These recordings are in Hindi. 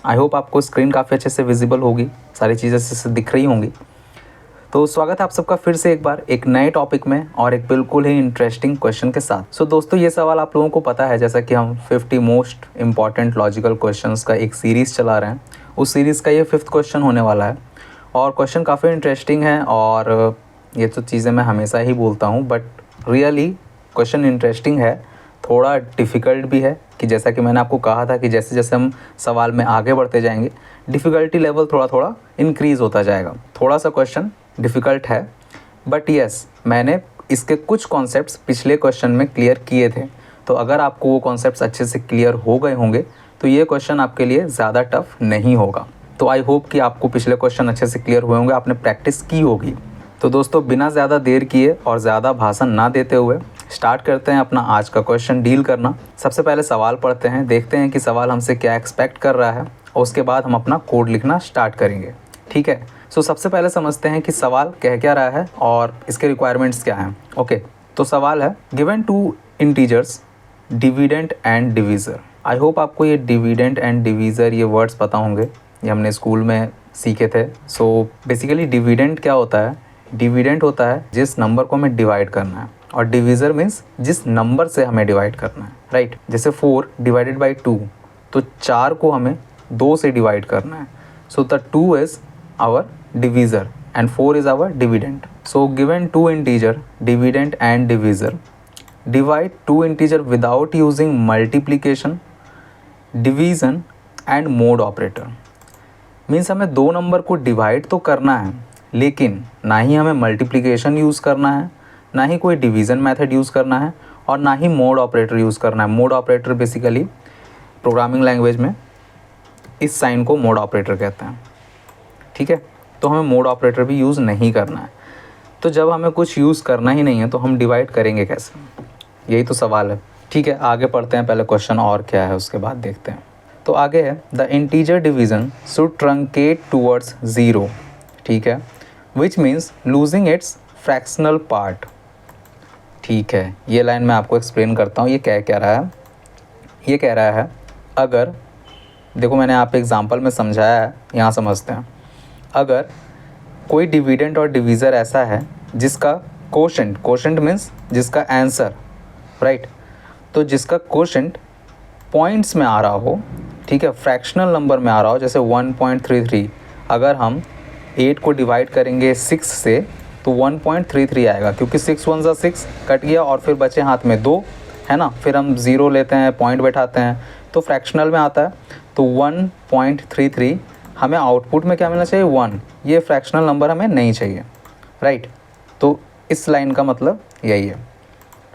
आई होप आपको स्क्रीन काफ़ी अच्छे से विजिबल होगी, सारी चीज़ें अच्छे से दिख रही होंगी। तो स्वागत है आप सबका फिर से एक बार एक नए टॉपिक में और एक बिल्कुल ही इंटरेस्टिंग क्वेश्चन के साथ। सो दोस्तों, ये सवाल आप लोगों को पता है, जैसा कि हम 50 मोस्ट इंपॉर्टेंट लॉजिकल क्वेश्चंस का एक सीरीज़ चला रहे हैं, उस सीरीज़ का ये 5th क्वेश्चन होने वाला है। और क्वेश्चन काफ़ी इंटरेस्टिंग है और ये तो चीज़ें मैं हमेशा ही बोलता हूँ, बट रियली क्वेश्चन इंटरेस्टिंग है, थोड़ा डिफ़िकल्ट भी है कि जैसा कि मैंने आपको कहा था कि जैसे जैसे हम सवाल में आगे बढ़ते जाएंगे डिफ़िकल्टी लेवल थोड़ा थोड़ा इंक्रीज़ होता जाएगा। थोड़ा सा क्वेश्चन डिफ़िकल्ट है, बट यस, मैंने इसके कुछ कॉन्सेप्ट्स पिछले क्वेश्चन में क्लियर किए थे। तो अगर आपको वो कॉन्सेप्ट्स अच्छे से क्लियर हो गए होंगे तो ये क्वेश्चन आपके लिए ज़्यादा टफ नहीं होगा। तो आई होप कि आपको पिछले क्वेश्चन अच्छे से क्लियर हुए होंगे, आपने प्रैक्टिस की होगी। तो दोस्तों, बिना ज़्यादा देर किए और ज़्यादा भाषण ना देते हुए स्टार्ट करते हैं अपना आज का क्वेश्चन डील करना। सबसे पहले सवाल पढ़ते हैं, देखते हैं कि सवाल हमसे क्या एक्सपेक्ट कर रहा है और उसके बाद हम अपना कोड लिखना स्टार्ट करेंगे। ठीक है, सो सबसे पहले समझते हैं कि सवाल कह क्या रहा है और इसके रिक्वायरमेंट्स क्या हैं। ओके, तो सवाल है given two integers dividend and divisor. I hope आपको ये डिविडेंड एंड डिवीज़र ये वर्ड्स पता होंगे, ये हमने स्कूल में सीखे थे। सो बेसिकली डिविडेंड क्या होता है? डिविडेंड होता है जिस नंबर को हमें डिवाइड करना है, और डिवीज़र मीन्स जिस नंबर से हमें डिवाइड करना है, राइट। जैसे 4 डिवाइडेड बाई 2, तो 4 को हमें 2 से डिवाइड करना है। So the 2 is our divisor and 4 is our dividend. So given two integer dividend and divisor, divide two integer without using multiplication, division and mode operator. Means हमें दो नंबर को डिवाइड तो करना है, लेकिन ना ही हमें मल्टीप्लिकेशन यूज़ करना है, ना ही कोई डिवीज़न मेथड यूज़ करना है, और ना ही मोड ऑपरेटर यूज़ करना है। Mode operator basically programming language में इस साइन को मोड ऑपरेटर कहते हैं। ठीक है, तो हमें मोड ऑपरेटर भी यूज़ नहीं करना है। तो जब हमें कुछ यूज़ करना ही नहीं है तो हम डिवाइड करेंगे कैसे? यही तो सवाल है। ठीक है, आगे पढ़ते हैं, पहले क्वेश्चन और क्या है उसके बाद देखते हैं। तो आगे है the integer division should truncate towards 0। ठीक है, which means losing its fractional part. ठीक है, ये लाइन मैं आपको एक्सप्लेन करता हूँ, ये क्या रहा है। ये कह रहा है, अगर देखो मैंने आप एग्जाम्पल में समझाया है, यहाँ समझते हैं। अगर कोई डिविडेंड और डिवीज़र ऐसा है जिसका कोशेंट मीन्स जिसका आंसर, राइट, तो जिसका कोशेंट पॉइंट्स में आ रहा हो, ठीक है, फ्रैक्शनल नंबर में आ रहा हो, जैसे 1.33। अगर हम 8 को डिवाइड करेंगे 6 से तो 1.33 आएगा, क्योंकि 6 1 6 कट गया और फिर बचे हाथ में 2, है ना। फिर हम 0 लेते हैं, पॉइंट बैठाते हैं, तो फ्रैक्शनल में आता है। तो 1.33 हमें आउटपुट में क्या मिलना चाहिए? 1। ये फ्रैक्शनल नंबर हमें नहीं चाहिए, राइट। तो इस लाइन का मतलब यही है।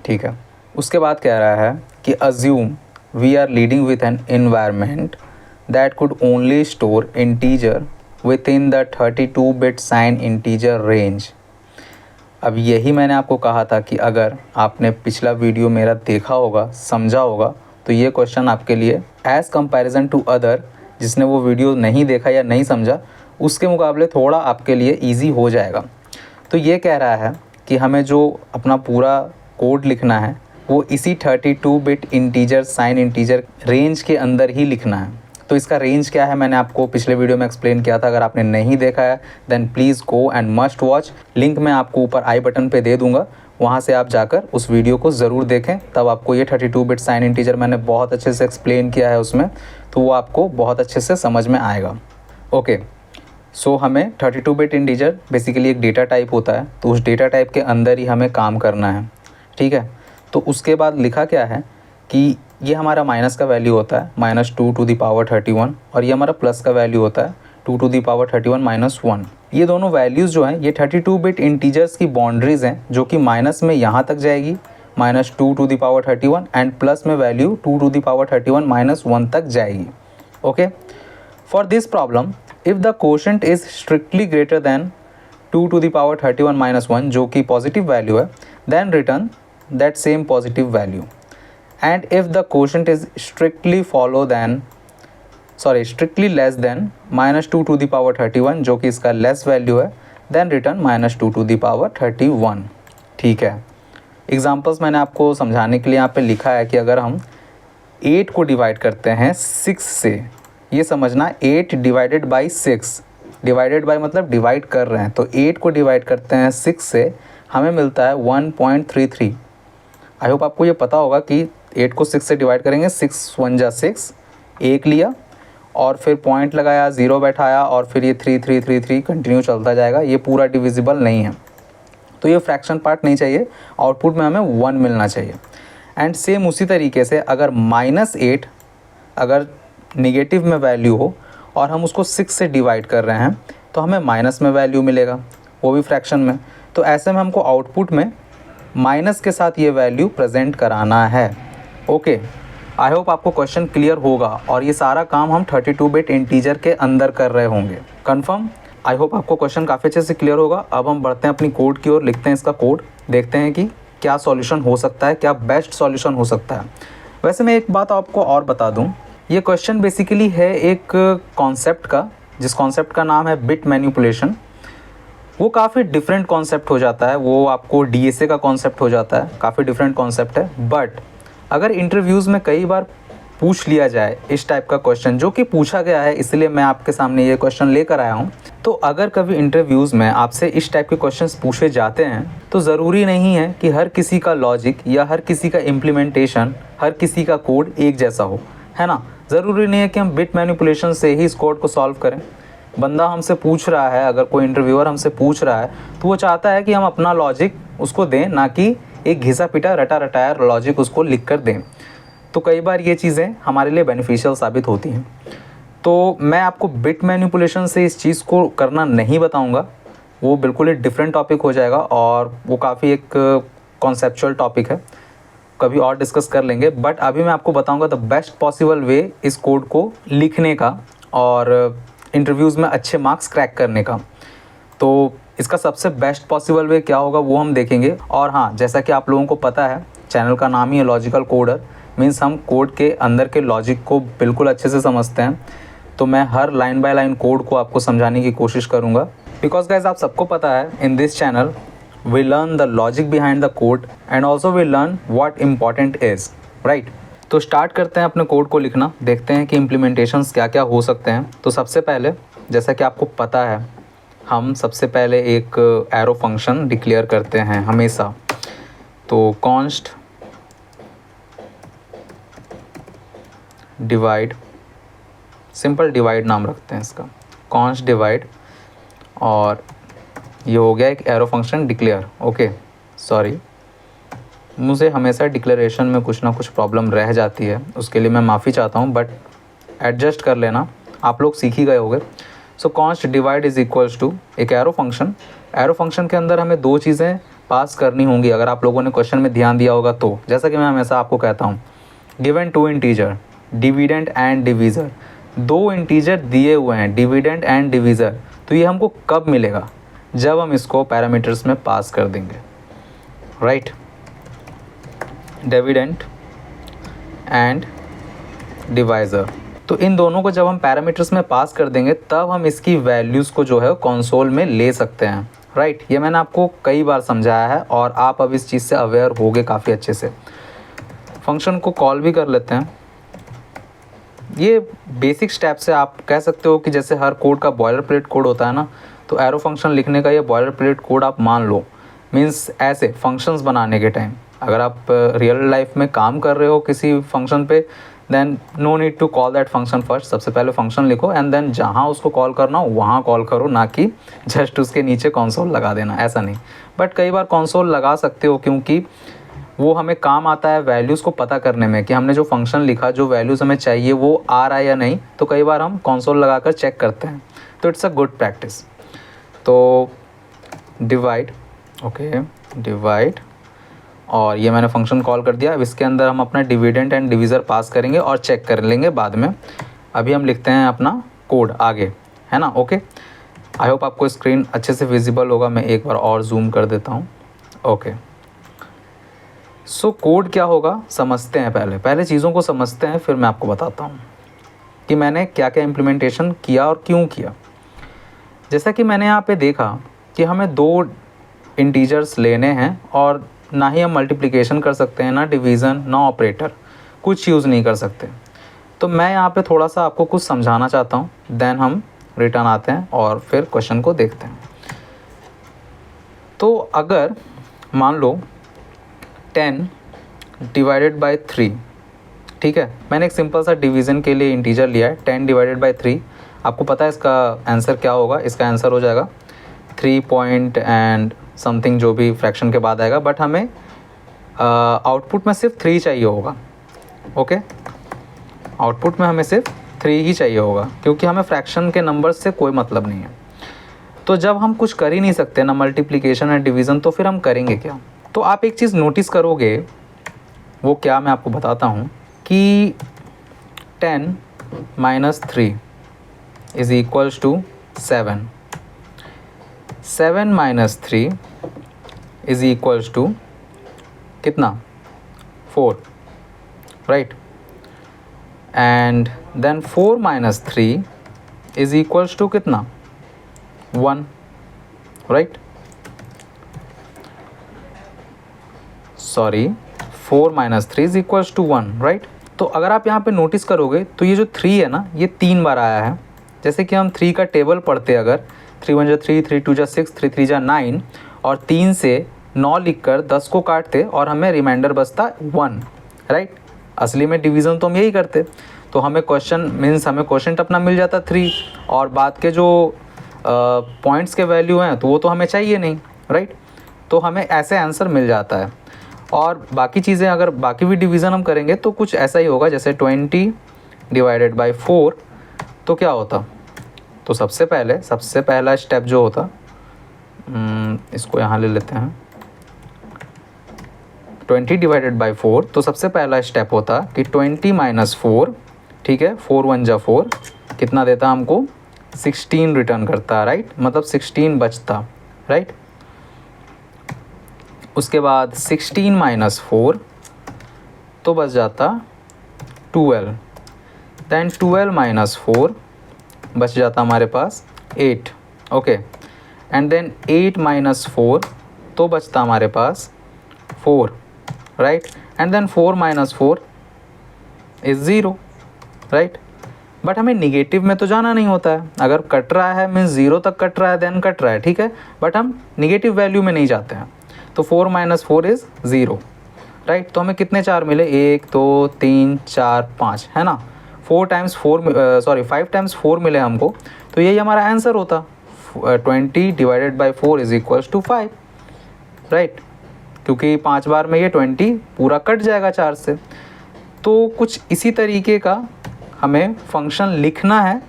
ठीक है, उसके बाद कह रहा है कि assume we are leading with an environment that could only store integer within the 32 bit sign integer range. अब यही मैंने आपको कहा था कि अगर आपने पिछला वीडियो मेरा देखा होगा, समझा होगा, तो ये क्वेश्चन आपके लिए एज़ कंपैरिजन टू अदर, जिसने वो वीडियो नहीं देखा या नहीं समझा, उसके मुकाबले थोड़ा आपके लिए इजी हो जाएगा। तो ये कह रहा है कि हमें जो अपना पूरा कोड लिखना है वो इसी 32 bit integer sign integer range के अंदर ही लिखना है। तो इसका रेंज क्या है मैंने आपको पिछले वीडियो में एक्सप्लेन किया था। अगर आपने नहीं देखा है then please go and must watch. Link मैं आपको ऊपर आई बटन पे दे दूँगा, वहाँ से आप जाकर उस वीडियो को ज़रूर देखें, तब आपको ये 32 बिट साइन इंटीजर मैंने बहुत अच्छे से एक्सप्लेन किया है उसमें, तो वो आपको बहुत अच्छे से समझ में आएगा। ओके, सो हमें 32 बिट इंटीजर बेसिकली एक डेटा टाइप होता है, तो उस डेटा टाइप के अंदर ही हमें काम करना है। ठीक है, तो उसके बाद लिखा क्या है कि ये हमारा माइनस का वैल्यू होता है -2 टू द पावर 31, और ये हमारा प्लस का वैल्यू होता है 2 टू द पावर 31 - 1। ये दोनों वैल्यूज़ जो हैं ये 32 बिट इंटीजर्स की बाउंड्रीज़ हैं, जो कि माइनस में यहाँ तक जाएगी -2 to the power 31, and plus में वैल्यू 2 टू द पावर 31 - 1 तक जाएगी। Okay, for this problem if the quotient is strictly greater than 2 to the power 31 - 1, जो कि पॉजिटिव वैल्यू है, then return that same positive value. And if the quotient is strictly less than -2 to the power 31, जो कि इसका लेस वैल्यू है, then return -2 to the power 31। ठीक है, एग्जांपल्स मैंने आपको समझाने के लिए यहाँ पे लिखा है कि अगर हम 8 को डिवाइड करते हैं 6 से, ये समझना 8 डिवाइडेड बाई 6, डिवाइडेड बाई मतलब डिवाइड कर रहे हैं, तो 8 को डिवाइड करते हैं 6 से, हमें मिलता है 1.33। आई होप आपको ये पता होगा कि 8 को 6 से डिवाइड करेंगे, 6 1 जा 6, 1 लिया और फिर पॉइंट लगाया, 0 बैठाया और फिर ये 3 3 3 3 कंटिन्यू चलता जाएगा। ये पूरा डिविजिबल नहीं है, तो ये फ्रैक्शन पार्ट नहीं चाहिए, आउटपुट में हमें 1 मिलना चाहिए। एंड सेम उसी तरीके से अगर -8 अगर निगेटिव में वैल्यू हो और हम उसको 6 से डिवाइड कर रहे हैं तो हमें माइनस में वैल्यू मिलेगा, वो भी फ्रैक्शन में। तो ऐसे में हमको आउटपुट में माइनस के साथ ये वैल्यू प्रेजेंट कराना है। ओके, आई होप आपको क्वेश्चन क्लियर होगा और ये सारा काम हम 32 बिट इंटीजर के अंदर कर रहे होंगे। कंफर्म? आई होप आपको क्वेश्चन काफ़ी अच्छे से क्लियर होगा। अब हम बढ़ते हैं अपनी कोड की ओर, लिखते हैं इसका कोड, देखते हैं कि क्या सॉल्यूशन हो सकता है, क्या बेस्ट सॉल्यूशन हो सकता है। वैसे मैं एक बात आपको और बता दूं, ये क्वेश्चन बेसिकली है एक कॉन्सेप्ट का, जिस कॉन्सेप्ट का नाम है बिट मैनिपुलेशन। वो काफ़ी डिफरेंट कॉन्सेप्ट हो जाता है, वो आपको डीएसए का कॉन्सेप्ट हो जाता है, काफ़ी डिफरेंट कॉन्सेप्ट है। बट अगर इंटरव्यूज़ में कई बार पूछ लिया जाए इस टाइप का क्वेश्चन, जो कि पूछा गया है, इसलिए मैं आपके सामने ये क्वेश्चन लेकर आया हूँ। तो अगर कभी इंटरव्यूज़ में आपसे इस टाइप के क्वेश्चंस पूछे जाते हैं तो ज़रूरी नहीं है कि हर किसी का लॉजिक या हर किसी का इम्प्लीमेंटेशन, हर किसी का कोड एक जैसा हो, है ना। ज़रूरी नहीं है कि हम बिट मैनिपुलेशन से ही इस कोड को सॉल्व करें। बंदा हमसे पूछ रहा है, अगर कोई इंटरव्यूअर हमसे पूछ रहा है तो वो चाहता है कि हम अपना लॉजिक उसको दें, ना कि एक घिसा पिटा रटा रटाया लॉजिक उसको लिख कर दें। तो कई बार ये चीज़ें हमारे लिए बेनिफिशियल साबित होती हैं। तो मैं आपको बिट मैनिपुलेशन से इस चीज़ को करना नहीं बताऊंगा, वो बिल्कुल ही डिफरेंट टॉपिक हो जाएगा और वो काफ़ी एक कॉन्सेप्चुअल टॉपिक है, कभी और डिस्कस कर लेंगे। बट अभी मैं आपको बताऊंगा द बेस्ट पॉसिबल वे इस कोड को लिखने का और इंटरव्यूज़ में अच्छे मार्क्स क्रैक करने का। तो इसका सबसे बेस्ट पॉसिबल वे क्या होगा वो हम देखेंगे। और हाँ, जैसा कि आप लोगों को पता है, चैनल का नाम ही है लॉजिकल कोडर, मीन्स हम कोड के अंदर के लॉजिक को बिल्कुल अच्छे से समझते हैं। तो मैं हर लाइन बाय लाइन कोड को आपको समझाने की कोशिश करूँगा, बिकॉज गाइज आप सबको पता है in this channel we learn the logic behind the code and also we learn what important is, right. तो स्टार्ट करते हैं अपने कोड को लिखना, देखते हैं कि इम्प्लीमेंटेशंस क्या क्या हो सकते हैं। तो सबसे पहले, जैसा कि आपको पता है, हम सबसे पहले एक एरो फंक्शन डिक्लेयर करते हैं हमेशा। तो कॉन्स्ट डिवाइड, सिंपल डिवाइड नाम रखते हैं इसका, कॉन्स्ट डिवाइड, और ये हो गया एक arrow function declare. Okay, sorry, मुझे हमेशा डिक्लेरेशन में कुछ ना कुछ प्रॉब्लम रह जाती है, उसके लिए मैं माफ़ी चाहता हूँ, बट एडजस्ट कर लेना, आप लोग सीख ही गए होंगे। So const divide is equals to एक एरो फंक्शन। एरो फंक्शन के अंदर हमें दो चीज़ें पास करनी होंगी, अगर आप लोगों ने क्वेश्चन में ध्यान दिया होगा तो। जैसा कि मैं हमेशा आपको कहता हूँ, given two integer, dividend and divisor, दो इंटीजर दिए हुए हैं, डिविडेंड एंड डिवीज़र, तो ये हमको कब मिलेगा? जब हम इसको पैरामीटर्स में पास कर देंगे, राइट। डिविडेंड एंड डिवाइज़र, तो इन दोनों को जब हम पैरामीटर्स में पास कर देंगे तब हम इसकी वैल्यूज़ को जो है कंसोल में ले सकते हैं, राइट। ये मैंने आपको कई बार समझाया है और आप अब इस चीज़ से अवेयर होगे काफ़ी अच्छे से। फंक्शन को कॉल भी कर लेते हैं। ये बेसिक स्टेप से आप कह सकते हो कि जैसे हर कोड का बॉयलर प्लेट कोड होता है ना, तो एरो फंक्शन लिखने का ये बॉयलर प्लेट कोड आप मान लो। मीन्स ऐसे फंक्शंस बनाने के टाइम अगर आप रियल लाइफ में काम कर रहे हो किसी फंक्शन पे, then no need to call that function first. सबसे पहले फंक्शन लिखो एंड देन जहाँ उसको कॉल करना हो वहाँ कॉल करो, ना कि जस्ट उसके नीचे कंसोल लगा देना, ऐसा नहीं। बट कई बार कंसोल लगा सकते हो, क्योंकि वो हमें काम आता है वैल्यूज़ को पता करने में कि हमने जो फंक्शन लिखा, जो वैल्यूज़ हमें चाहिए वो आ रहा है या नहीं। तो कई बार हम कंसोल लगाकर चेक करते हैं, तो इट्स अ गुड प्रैक्टिस। तो डिवाइड, ओके, डिवाइड, और ये मैंने फंक्शन कॉल कर दिया। अब इसके अंदर हम अपना डिविडेंड एंड डिवीज़र पास करेंगे और चेक कर लेंगे बाद में। अभी हम लिखते हैं अपना कोड आगे, है ना। ओके, आई होप आपको स्क्रीन अच्छे से विजिबल होगा। मैं एक बार और जूम कर देता हूँ। ओके, सो कोड क्या होगा समझते हैं। पहले चीज़ों को समझते हैं, फिर मैं आपको बताता हूँ कि मैंने क्या क्या इम्प्लीमेंटेशन किया और क्यों किया। जैसा कि मैंने यहाँ पे देखा कि हमें दो इंटीजर्स लेने हैं और ना ही हम मल्टीप्लिकेशन कर सकते हैं, ना डिवीज़न, ना ऑपरेटर, कुछ यूज़ नहीं कर सकते। तो मैं यहाँ पे थोड़ा सा आपको कुछ समझाना चाहता हूँ, देन हम रिटर्न आते हैं और फिर क्वेश्चन को देखते हैं। तो अगर मान लो 10 डिवाइडेड बाय 3, ठीक है, मैंने एक सिंपल सा डिवीज़न के लिए इंटीजर लिया है 10 डिवाइडेड बाय 3। आपको पता है इसका आंसर क्या होगा? इसका आंसर हो जाएगा 3 पॉइंट एंड समथिंग, जो भी फ्रैक्शन के बाद आएगा, बट हमें आउटपुट में सिर्फ 3 चाहिए होगा। ओके, आउटपुट में हमें सिर्फ 3 ही चाहिए होगा, क्योंकि हमें फ्रैक्शन के नंबर से कोई मतलब नहीं है। तो जब हम कुछ कर ही नहीं सकते ना मल्टीप्लिकेशन एंड डिवीज़न, तो फिर हम करेंगे क्या? तो आप एक चीज़ नोटिस करोगे, वो क्या मैं आपको बताता हूँ कि 10 - 3 is equals to 7। 7 - 3 is equals to कितना? 4, right. And then 4 - 3 is equals to कितना? 1, right. Sorry, 4 - 3 is equals to 1, right. तो अगर आप यहाँ पे नोटिस करोगे तो ये जो 3 है ना, ये 3 बार आया है। जैसे कि हम 3 का टेबल पढ़ते, अगर 3 × 1 = 3, 3 × 2 = 6, 3 × 3 = 9, और 3 से 9 लिखकर 10 को काटते और हमें रिमाइंडर बचता 1, राइट। असली में डिवीज़न तो हम यही करते, तो हमें हमें क्वोशंट अपना मिल जाता 3, और बाद के जो पॉइंट्स के वैल्यू हैं तो वो तो हमें चाहिए नहीं, राइट। तो हमें ऐसे आंसर मिल जाता है। और बाकी चीज़ें, अगर बाकी भी डिवीज़न हम करेंगे तो कुछ ऐसा ही होगा, जैसे 20 डिवाइडेड बाय 4, तो क्या होता? तो सबसे पहला स्टेप जो होता, इसको यहाँ ले लेते हैं, 20 डिवाइडेड बाय 4, तो सबसे पहला स्टेप होता कि 20 - 4, ठीक है, 4 × 1 = 4, कितना देता हमको? 16 रिटर्न करता, राइट, मतलब 16 बचता, राइट। उसके बाद 16 - 4 तो बच जाता 12, दैन 12 - 4 बच जाता हमारे पास 8, ओके। एंड देन 8 - 4 तो बचता हमारे पास 4, right. And then 4 - 4 is 0, right. But हमें निगेटिव में तो जाना नहीं होता है। अगर कट रहा है मीन्स 0 तक कट रहा है, देन कट रहा है, ठीक है, बट हम निगेटिव वैल्यू में नहीं जाते हैं। तो 4 - 4 इज़ 0, राइट। तो हमें कितने 4 मिले? 1 2 3 4 5, है ना। 5 टाइम्स 4 मिले हमको, तो यही हमारा आंसर होता। 20 divided by 4 is equals to 5, right, क्योंकि 5 बार में ये 20 पूरा कट जाएगा 4 से। तो कुछ इसी तरीके का हमें फंक्शन लिखना है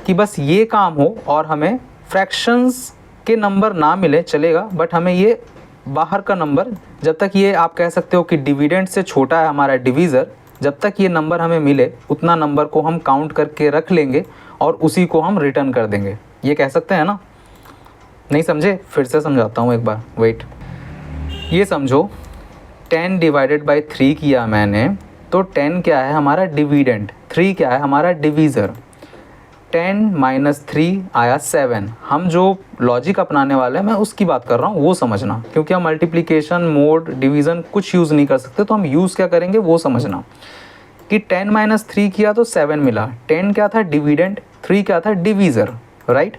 कि बस ये काम हो और हमें फ्रैक्शंस के नंबर ना मिले चलेगा, बट हमें ये बाहर का नंबर, जब तक ये आप कह सकते हो कि डिविडेंड से छोटा है हमारा डिवीज़र, जब तक ये नंबर हमें मिले उतना नंबर को हम काउंट करके रख लेंगे और उसी को हम रिटर्न कर देंगे। ये कह सकते हैं ना? नहीं समझे? फिर से समझाता हूँ एक बार, वेट। ये समझो 10 डिवाइडेड बाई 3 किया मैंने, तो 10 क्या है? हमारा डिविडेंड। 3 क्या है? हमारा डिवीज़र। 10 - 3 आया 7। हम जो लॉजिक अपनाने वाले हैं मैं उसकी बात कर रहा हूँ, वो समझना, क्योंकि हम मल्टीप्लिकेशन, मोड, डिवीज़न कुछ यूज़ नहीं कर सकते, तो हम यूज़ क्या करेंगे वो समझना। कि 10 - 3 किया तो 7 मिला। 10 क्या था? डिविडेंड। 3 क्या था? Divisor, right.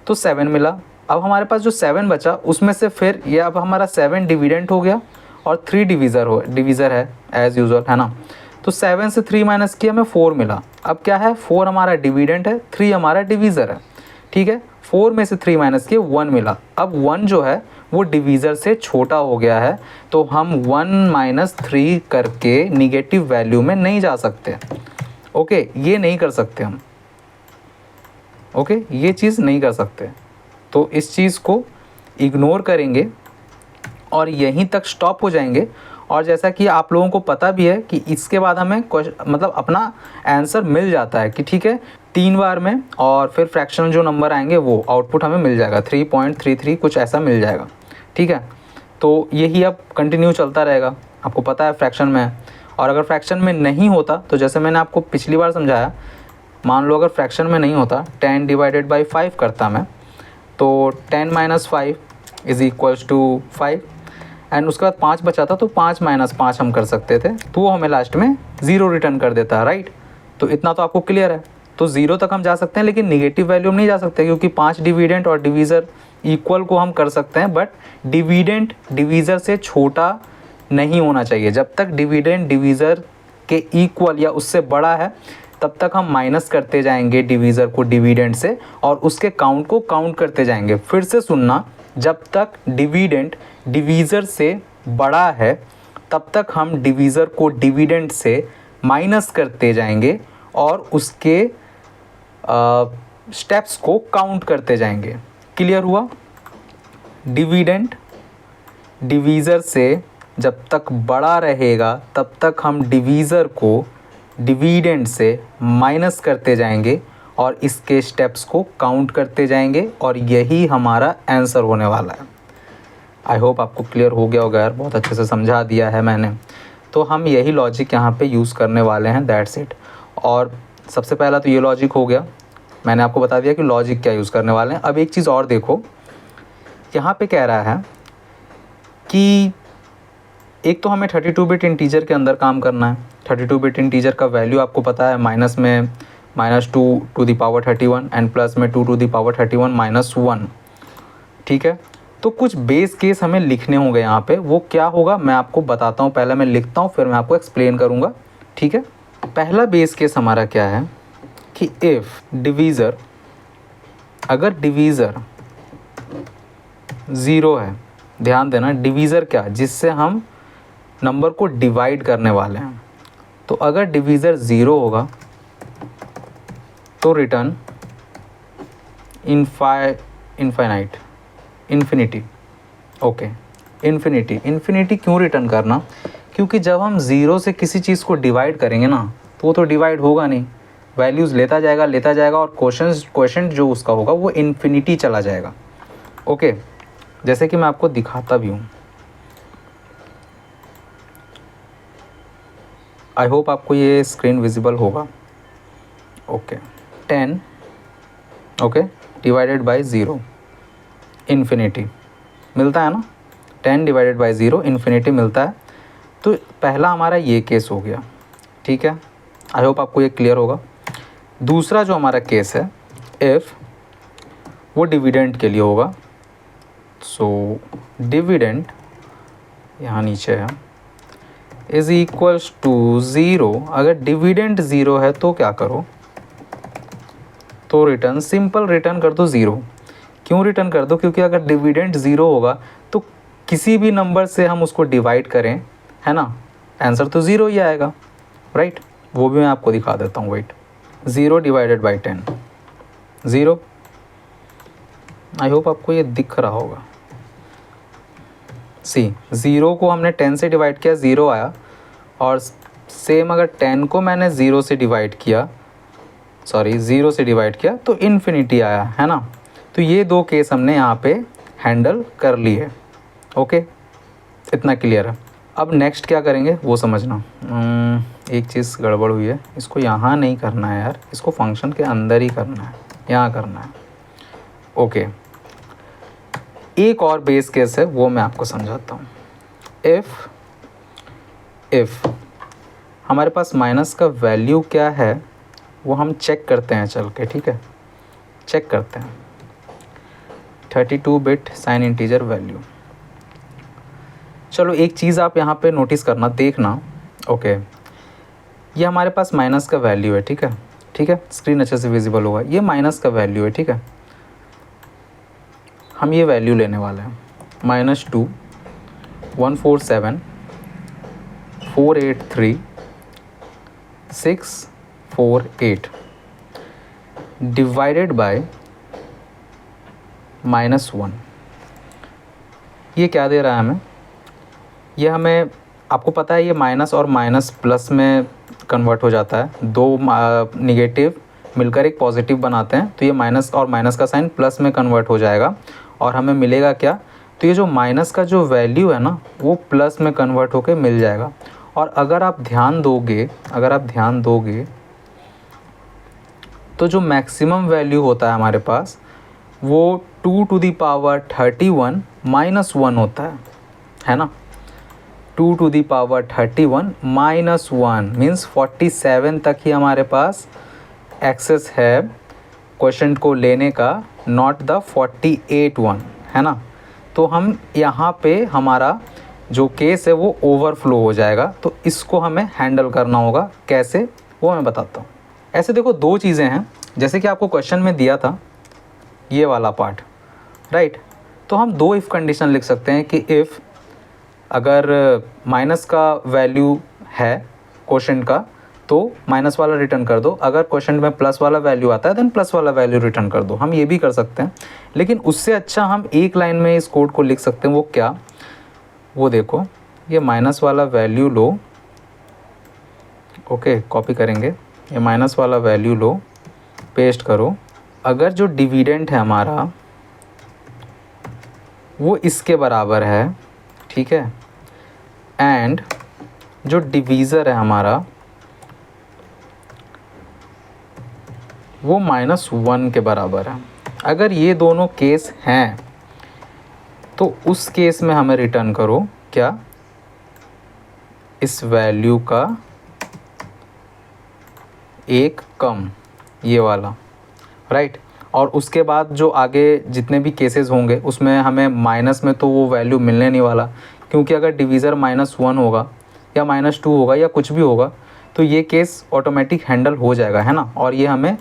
तो 7 मिला। अब हमारे पास जो 7 बचा उसमें से फिर ये अब हमारा 7 डिविडेंड हो गया और 3 डिवीज़र है एज़ यूजुअल, है ना। तो 7 से 3 माइनस किया, हमें 4 मिला। अब क्या है? 4 हमारा डिविडेंड है, 3 हमारा डिवीज़र है, ठीक है। 4 में से 3 माइनस किए, 1 मिला। अब 1 जो है वो डिवीज़र से छोटा हो गया है, तो हम 1 - 3 करके निगेटिव वैल्यू में नहीं जा सकते। ओके, ये नहीं कर सकते हम। ओके, ये चीज़ नहीं कर सकते, तो इस चीज़ को इग्नोर करेंगे और यहीं तक स्टॉप हो जाएंगे। और जैसा कि आप लोगों को पता भी है कि इसके बाद हमें मतलब अपना आंसर मिल जाता है कि ठीक है 3 बार में, और फिर फ्रैक्शन जो नंबर आएंगे वो आउटपुट हमें मिल जाएगा 3.33 कुछ ऐसा मिल जाएगा, ठीक है। तो यही अब कंटिन्यू चलता रहेगा, आपको पता है फ्रैक्शन में। और अगर फ्रैक्शन में नहीं होता तो जैसे मैंने आपको पिछली बार समझाया, मान लो अगर फ्रैक्शन में नहीं होता 10 डिवाइडेड बाई 5 करता मैं, तो 10 - 5 इज़ इक्वल्स टू 5, एंड उसके बाद 5 बचा था, तो 5 - 5 हम कर सकते थे, तो वो हमें लास्ट में 0 रिटर्न कर देता है, राइट। तो इतना तो आपको क्लियर है। तो 0 तक हम जा सकते हैं, लेकिन निगेटिव वैल्यू में नहीं जा सकते, क्योंकि 5 डिविडेंड और डिवीज़र इक्वल को हम कर सकते हैं, बट डिविडेंड डिवीज़र से छोटा नहीं होना चाहिए। जब तक डिविडेंड डिवीज़र के इक्वल या उससे बड़ा है तब तक हम माइनस करते जाएंगे डिवीज़र को डिविडेंड से, और उसके काउंट को काउंट करते जाएंगे। फिर से सुनना, जब तक डिविडेंड डिवीज़र से बड़ा है तब तक हम डिवीज़र को डिविडेंड से माइनस करते जाएंगे और उसके स्टेप्स को काउंट करते जाएंगे। क्लियर हुआ? डिविडेंड डिवीज़र से जब तक बड़ा रहेगा तब तक हम डिवीज़र को डिविडेंड से माइनस करते जाएंगे और इसके स्टेप्स को काउंट करते जाएंगे, और यही हमारा आंसर होने वाला है। आई होप आपको क्लियर हो गया होगा यार, बहुत अच्छे से समझा दिया है मैंने। तो हम यही लॉजिक यहाँ पे यूज़ करने वाले हैं, दैट्स इट। और सबसे पहला तो ये लॉजिक हो गया, मैंने आपको बता दिया कि लॉजिक क्या यूज़ करने वाले हैं। अब एक चीज़ और देखो, यहाँ पे कह रहा है कि एक तो हमें 32 बिट इंटीजर के अंदर काम करना है। 32 बिट इंटीजर का वैल्यू आपको पता है, माइनस में -2 to the power 31 and plus में 2 टू द पावर 31 -1। ठीक है, तो कुछ बेस केस हमें लिखने होंगे यहाँ पे। वो क्या होगा मैं आपको बताता हूँ, पहले मैं लिखता हूँ फिर मैं आपको एक्सप्लेन करूँगा। ठीक है, पहला बेस केस हमारा क्या है कि इफ़ डिवीज़र, अगर डिवीज़र 0 है, ध्यान देना, डिवीज़र क्या, जिससे हम नंबर को डिवाइड करने वाले हैं, तो अगर डिवीज़र 0 होगा तो रिटर्न इन्फिनिटी। ओके, इन्फिनिटी क्यों रिटर्न करना? क्योंकि जब हम 0 से किसी चीज़ को डिवाइड करेंगे ना, तो वो तो डिवाइड होगा नहीं, वैल्यूज़ लेता जाएगा और क्वोशेंट जो उसका होगा वो इन्फिनिटी चला जाएगा। ओके, जैसे कि मैं आपको दिखाता भी हूँ। आई होप आपको ये स्क्रीन विजिबल होगा। Okay, 10 okay divided by 0 infinity मिलता है ना, 10 डिवाइडेड बाय 0 इन्फिनिटी मिलता है। तो पहला हमारा ये केस हो गया। ठीक है, आई होप आपको ये क्लियर होगा। दूसरा जो हमारा केस है, इफ़ वो डिविडेंड के लिए होगा, सो डिविडेंड यहाँ नीचे है इज़ इक्वल्स टू 0। अगर डिविडेंड 0 है तो क्या करो, तो रिटर्न, सिंपल रिटर्न कर दो 0। क्यों रिटर्न कर दो? क्योंकि अगर डिविडेंड 0 होगा तो किसी भी नंबर से हम उसको डिवाइड करें, है ना, आंसर तो 0 ही आएगा, राइट। वो भी मैं आपको दिखा देता हूँ, wait. 0 divided by 10 0। I hope आपको ये दिख रहा होगा। सी 0 को हमने 10 से डिवाइड किया, 0 आया, और सेम अगर 10 को मैंने 0 से डिवाइड किया तो इन्फिनिटी आया, है ना। तो ये दो केस हमने यहाँ पे हैंडल कर लिए। ओके, इतना क्लियर है। अब नेक्स्ट क्या करेंगे वो समझना। एक चीज़ गड़बड़ हुई है, इसको यहाँ नहीं करना है यार, इसको फंक्शन के अंदर ही करना है, यहाँ करना है। ओके, एक और बेस केस है, वो मैं आपको समझाता हूँ। इफ़ हमारे पास माइनस का वैल्यू क्या है वो हम चेक करते हैं चल के, ठीक है, चेक करते हैं। 32 बिट साइन इंटीजर वैल्यू। चलो एक चीज़ आप यहाँ पे नोटिस करना, देखना। ओके, ये हमारे पास माइनस का वैल्यू है, ठीक है, स्क्रीन अच्छे से विजिबल होगा। ये माइनस का वैल्यू है, ठीक है। हम ये वैल्यू लेने वाले हैं, -2 147 483 648 डिवाइडेड बाय -1। ये क्या दे रहा है हमें? ये हमें, आपको पता है ये माइनस और माइनस प्लस में कन्वर्ट हो जाता है, दो निगेटिव मिलकर एक पॉजिटिव बनाते हैं, तो ये माइनस और माइनस का साइन प्लस में कन्वर्ट हो जाएगा और हमें मिलेगा क्या, तो ये जो माइनस का जो वैल्यू है ना वो प्लस में कन्वर्ट होकर मिल जाएगा। और अगर आप ध्यान दोगे तो जो मैक्सिमम वैल्यू होता है हमारे पास वो 2 टू दी पावर 31 -1 होता है ना। 2 to the power 31 minus 1 means 47 तक ही हमारे पास एक्सेस है क्वेश्चन को लेने का, नॉट द 48 वन, है ना। तो हम यहाँ पे हमारा जो केस है वो ओवरफ्लो हो जाएगा, तो इसको हमें हैंडल करना होगा। कैसे, वो मैं बताता हूँ। ऐसे देखो दो चीज़ें हैं, जैसे कि आपको क्वेश्चन में दिया था ये वाला पार्ट, राइट। तो हम दो इफ़ कंडीशन लिख सकते हैं कि इफ़ अगर माइनस का वैल्यू है क्वेश्चन का तो माइनस वाला रिटर्न कर दो, अगर क्वेश्चन में प्लस वाला वैल्यू आता है देन प्लस वाला वैल्यू रिटर्न कर दो। हम ये भी कर सकते हैं, लेकिन उससे अच्छा हम एक लाइन में इस कोड को लिख सकते हैं। वो क्या, वो देखो, ये माइनस वाला वैल्यू लो, ओके, कॉपी करेंगे, ये माइनस वाला वैल्यू लो, पेस्ट करो। अगर जो डिविडेंड है हमारा वो इसके बराबर है, ठीक है, एंड जो डिवीज़र है हमारा वो -1 के बराबर है। अगर ये दोनों केस हैं तो उस केस में हमें रिटर्न करो क्या, इस वैल्यू का एक कम, ये वाला, राइट। और उसके बाद जो आगे जितने भी केसेस होंगे उसमें हमें माइनस में तो वो वैल्यू मिलने नहीं वाला, क्योंकि अगर डिवीज़र -1 होगा या -2 होगा या कुछ भी होगा तो ये केस ऑटोमेटिक हैंडल हो जाएगा, है ना, और ये हमें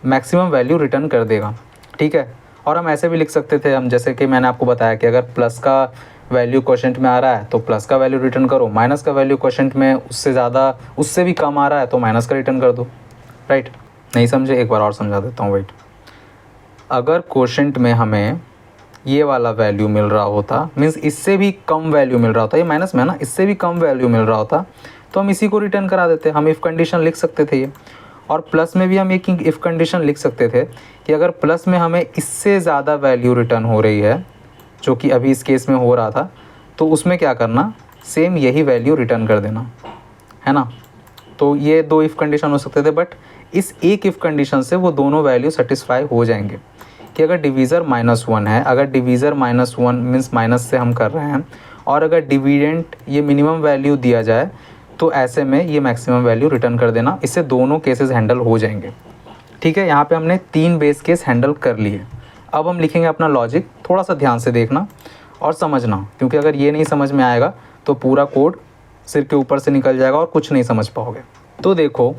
मैक्सिमम वैल्यू रिटर्न कर देगा, ठीक है। और हम ऐसे भी लिख सकते थे, हम जैसे कि मैंने आपको बताया कि अगर प्लस का वैल्यू क्वोशेंट में आ रहा है तो प्लस का वैल्यू रिटर्न करो, माइनस का वैल्यू क्वोशेंट में उससे ज़्यादा, उससे भी कम आ रहा है तो माइनस का रिटर्न कर दो, राइट। नहीं समझे, एक बार और समझा देता हूँ, वेट। अगर क्वोशेंट में हमें ये वाला वैल्यू मिल रहा होता, मीन्स इससे भी कम वैल्यू मिल रहा होता, ये माइनस में है ना, इससे भी कम वैल्यू मिल रहा होता तो हम इसी को रिटर्न करा देते। हम इफ़ कंडीशन लिख सकते थे ये, और प्लस में भी हम एक इफ़ कंडीशन लिख सकते थे कि अगर प्लस में हमें इससे ज़्यादा वैल्यू रिटर्न हो रही है, जो कि अभी इस केस में हो रहा था, तो उसमें क्या करना, सेम यही वैल्यू रिटर्न कर देना, है ना। तो ये दो इफ़ कंडीशन हो सकते थे, बट इस एक इफ़ कंडीशन से वो दोनों वैल्यू सेटिस्फाई हो जाएंगे कि अगर डिवीज़र -1 है, अगर डिवीज़र -1 मीन्स माइनस से हम कर रहे हैं, और अगर डिविडेंड ये मिनिमम वैल्यू दिया जाए तो ऐसे में ये मैक्सिमम वैल्यू रिटर्न कर देना। इससे दोनों केसेस हैंडल हो जाएंगे, ठीक है। यहाँ पे हमने 3 बेस केस हैंडल कर लिए। अब हम लिखेंगे अपना लॉजिक, थोड़ा सा ध्यान से देखना और समझना, क्योंकि अगर ये नहीं समझ में आएगा तो पूरा कोड सिर के ऊपर से निकल जाएगा और कुछ नहीं समझ पाओगे। तो देखो,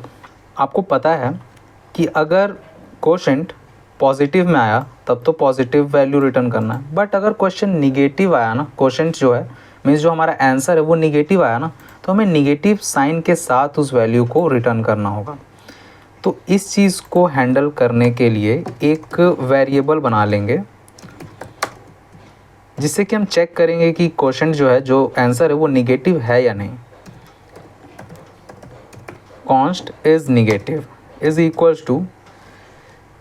आपको पता है कि अगर क्वोशेंट पॉजिटिव में आया तब तो पॉजिटिव वैल्यू रिटर्न करना है, बट अगर क्वेश्चन निगेटिव आया ना, क्वोशेंट जो है मीन्स जो हमारा आंसर है वो निगेटिव आया ना, तो हमें निगेटिव साइन के साथ उस वैल्यू को रिटर्न करना होगा। तो इस चीज़ को हैंडल करने के लिए एक वेरिएबल बना लेंगे, जिससे कि हम चेक करेंगे कि क्वेश्चन जो है, जो आंसर है वो निगेटिव है या नहीं। Const is negative is equals to,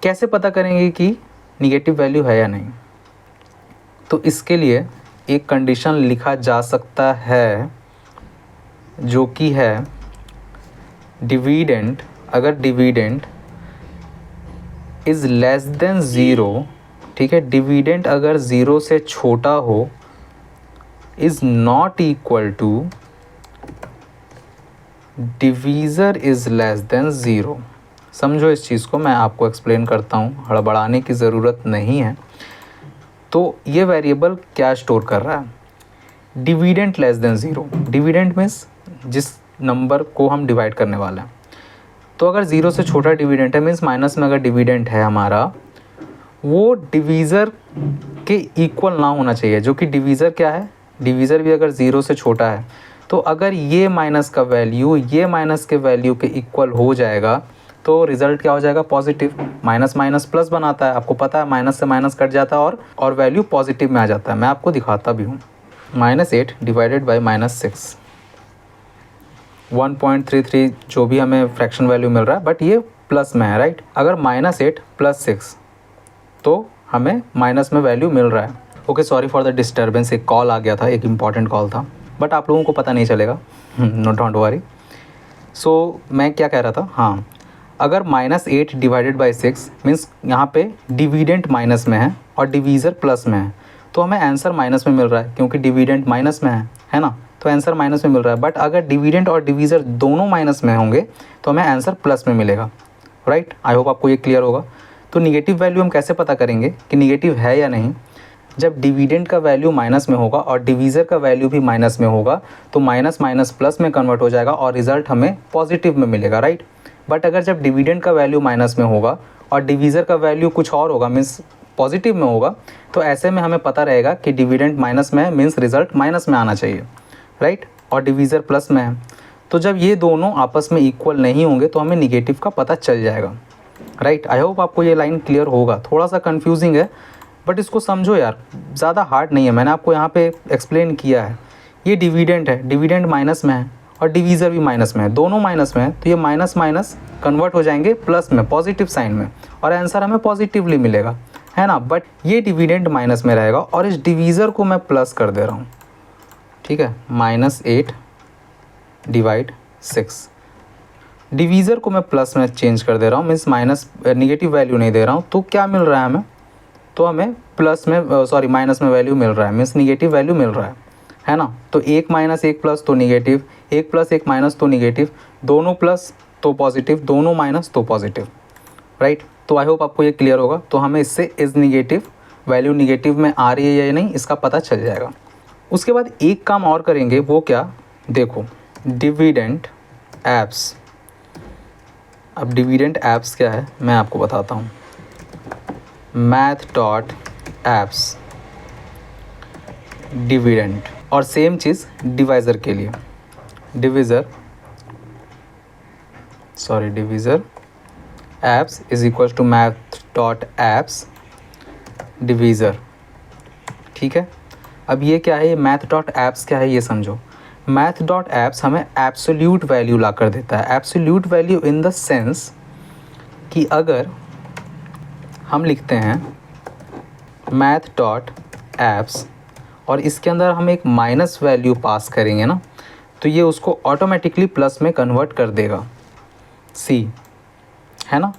कैसे पता करेंगे कि निगेटिव वैल्यू है या नहीं। तो इसके लिए एक कंडीशन लिखा जा सकता है, जो कि है डिविडेंड, अगर डिविडेंड इज़ लेस देन 0, ठीक है, डिविडेंड अगर 0 से छोटा हो, is not equal to divisor is less than 0। समझो इस चीज़ को, मैं आपको एक्सप्लेन करता हूँ, हड़बड़ाने की ज़रूरत नहीं है। तो ये वेरिएबल क्या स्टोर कर रहा है, dividend less than 0। Dividend means जिस नंबर को हम डिवाइड करने वाले हैं। तो अगर 0 से छोटा डिविडेंड है, मीन्स माइनस में अगर डिविडेंड है हमारा, वो डिवीज़र के इक्वल ना होना चाहिए, जो कि डिवीज़र क्या है, डिवीज़र भी अगर 0 से छोटा है, तो अगर ये माइनस का वैल्यू ये माइनस के वैल्यू के इक्वल हो जाएगा तो रिज़ल्ट क्या हो जाएगा, पॉजिटिव। माइनस माइनस प्लस बनाता है, आपको पता है, माइनस से माइनस कट जाता है और वैल्यू पॉजिटिव में आ जाता है। मैं आपको दिखाता भी हूँ। -8 डिवाइडेड बाई -6, 1.33 जो भी हमें फ्रैक्शन वैल्यू मिल रहा है, बट ये प्लस में है, राइट। अगर -8 + 6 तो हमें माइनस में वैल्यू मिल रहा है। Okay, sorry for the disturbance, एक कॉल आ गया था, एक इम्पॉर्टेंट कॉल था, बट आप लोगों को पता नहीं चलेगा, नो डोंट वरी। सो मैं क्या कह रहा था, हाँ, अगर -8 डिवाइडेड बाई 6 मीन्स यहाँ पे डिविडेंड माइनस में है और डिवीज़र प्लस में है, तो हमें आंसर माइनस में मिल रहा है, क्योंकि डिविडेंड माइनस में है ना। तो आंसर माइनस में मिल रहा है। बट अगर डिविडेंड और डिवीज़र दोनों माइनस में होंगे तो हमें आंसर प्लस में मिलेगा, राइट। आई होप आपको ये क्लियर होगा। तो निगेटिव वैल्यू हम कैसे पता करेंगे कि निगेटिव है या नहीं? जब डिविडेंड का वैल्यू माइनस में होगा और डिवीज़र का वैल्यू भी माइनस में होगा तो माइनस माइनस प्लस में कन्वर्ट हो जाएगा और रिजल्ट हमें पॉजिटिव में मिलेगा, राइट। बट अगर जब डिविडेंड का वैल्यू माइनस में होगा और डिवीज़र का वैल्यू कुछ और होगा, मीन्स पॉजिटिव में होगा, तो ऐसे में हमें पता रहेगा कि डिविडेंड माइनस में है, मीन्स रिजल्ट माइनस में आना चाहिए, राइट। और डिवीज़र प्लस में है। तो जब ये दोनों आपस में इक्वल नहीं होंगे तो हमें निगेटिव का पता चल जाएगा, राइट। आई होप आपको ये लाइन क्लियर होगा। थोड़ा सा कन्फ्यूजिंग है बट इसको समझो यार, ज़्यादा हार्ड नहीं है। मैंने आपको यहाँ पे एक्सप्लेन किया है। ये डिविडेंड है, डिविडेंड माइनस में है और डिवीज़र भी माइनस में है, दोनों माइनस में है, तो ये माइनस माइनस कन्वर्ट हो जाएंगे प्लस में, पॉजिटिव साइन में, और आंसर हमें पॉजिटिवली मिलेगा, है ना। बट ये डिविडेंड माइनस में रहेगा और इस डिवीज़र को मैं प्लस कर दे रहा हूँ, ठीक है। -8 डिवाइड 6, डिवीज़र को मैं प्लस में चेंज कर दे रहा हूँ, मीन्स माइनस निगेटिव वैल्यू नहीं दे रहा हूँ। तो क्या मिल रहा है हमें? तो हमें प्लस में सॉरी माइनस में वैल्यू मिल रहा है, मीन्स निगेटिव वैल्यू मिल रहा है ना। तो 1 माइनस 1 प्लस तो निगेटिव, 1 प्लस 1 माइनस तो निगेटिव, दोनों प्लस तो पॉजिटिव, दोनों माइनस तो पॉजिटिव, राइट। तो आई होप आपको ये क्लियर होगा। तो हमें इससे इज़ निगेटिव वैल्यू निगेटिव में आ रही है या नहीं इसका पता चल जाएगा। उसके बाद एक काम और करेंगे, वो क्या? देखो, डिविडेंड एप्स। अब डिविडेंड एप्स क्या है मैं आपको बताता हूँ। math.apps डिविडेंड, और सेम चीज़ डिवाइज़र के लिए, divisor abs is equal to math.apps divisor, ठीक है। अब ये क्या है, ये math.apps क्या है ये समझो। math.apps हमें एब्सोल्यूट वैल्यू ला कर देता है। Absolute value in the sense कि अगर हम लिखते हैं math.apps और इसके अंदर हम एक माइनस वैल्यू पास करेंगे ना, तो ये उसको ऑटोमेटिकली प्लस में कन्वर्ट कर देगा, सी, है ना।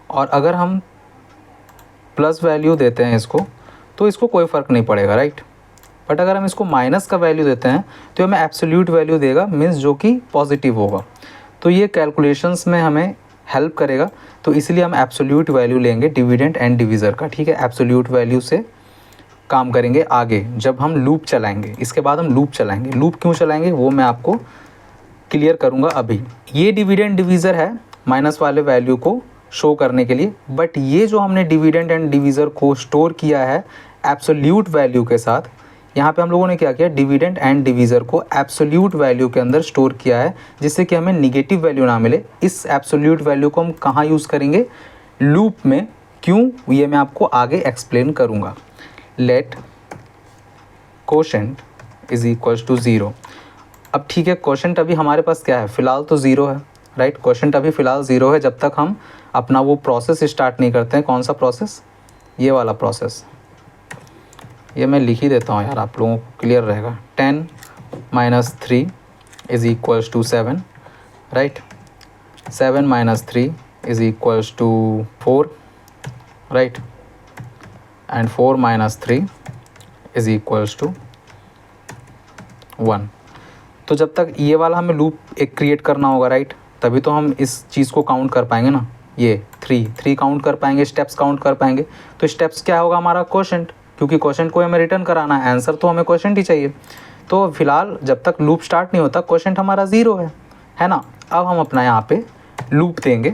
और अगर हम प्लस वैल्यू देते हैं इसको तो इसको कोई फ़र्क नहीं पड़ेगा, राइट। बट अगर हम इसको माइनस का वैल्यू देते हैं तो हमें एब्सोल्यूट वैल्यू देगा, मीन्स जो कि पॉजिटिव होगा। तो ये कैलकुलेशंस में हमें हेल्प करेगा। तो इसलिए हम एब्सोल्यूट वैल्यू लेंगे डिविडेंड एंड डिवीज़र का, ठीक है। एब्सोल्यूट वैल्यू से काम करेंगे आगे जब हम लूप चलाएंगे। इसके बाद हम लूप चलाएंगे। लूप क्यों चलाएंगे वो मैं आपको क्लियर करूँगा अभी। ये डिविडेंड डिवीज़र है माइनस वाले वैल्यू को शो करने के लिए, बट ये जो हमने डिविडेंड एंड डिवीज़र को स्टोर किया है एब्सोल्यूट वैल्यू के साथ, यहाँ पे हम लोगों ने क्या किया, डिविडेंड एंड डिवीज़र को एब्सोल्यूट वैल्यू के अंदर स्टोर किया है, जिससे कि हमें निगेटिव वैल्यू ना मिले। इस एब्सोल्यूट वैल्यू को हम कहाँ यूज़ करेंगे? लूप में। क्यों, ये मैं आपको आगे एक्सप्लेन करूँगा। Let quotient is equal to 0। अब ठीक है, कोशेंट अभी हमारे पास क्या है, फ़िलहाल तो 0 है, राइट। कोशेंट अभी फ़िलहाल 0 है जब तक हम अपना वो प्रोसेस स्टार्ट नहीं करते हैं। कौन सा प्रोसेस? ये वाला प्रोसेस। ये मैं लिख ही देता हूँ यार, आप लोगों को क्लियर रहेगा। 10 - 3 is equals to 7, right. 7 - 3 is equals to 4, right. And 4 - 3 is equals to 1। तो जब तक ये वाला हमें लूप एक क्रिएट करना होगा, राइट, तभी तो हम इस चीज़ को काउंट कर पाएंगे ना। ये 3 काउंट कर पाएंगे, स्टेप्स काउंट कर पाएंगे। तो स्टेप्स क्या होगा हमारा? कोशेंट, क्योंकि क्वेश्चन को हमें रिटर्न कराना है, आंसर तो हमें क्वेश्चन ही चाहिए। तो फिलहाल जब तक लूप स्टार्ट नहीं होता क्वेश्चन हमारा 0 है ना। अब हम अपना यहाँ पे लूप देंगे,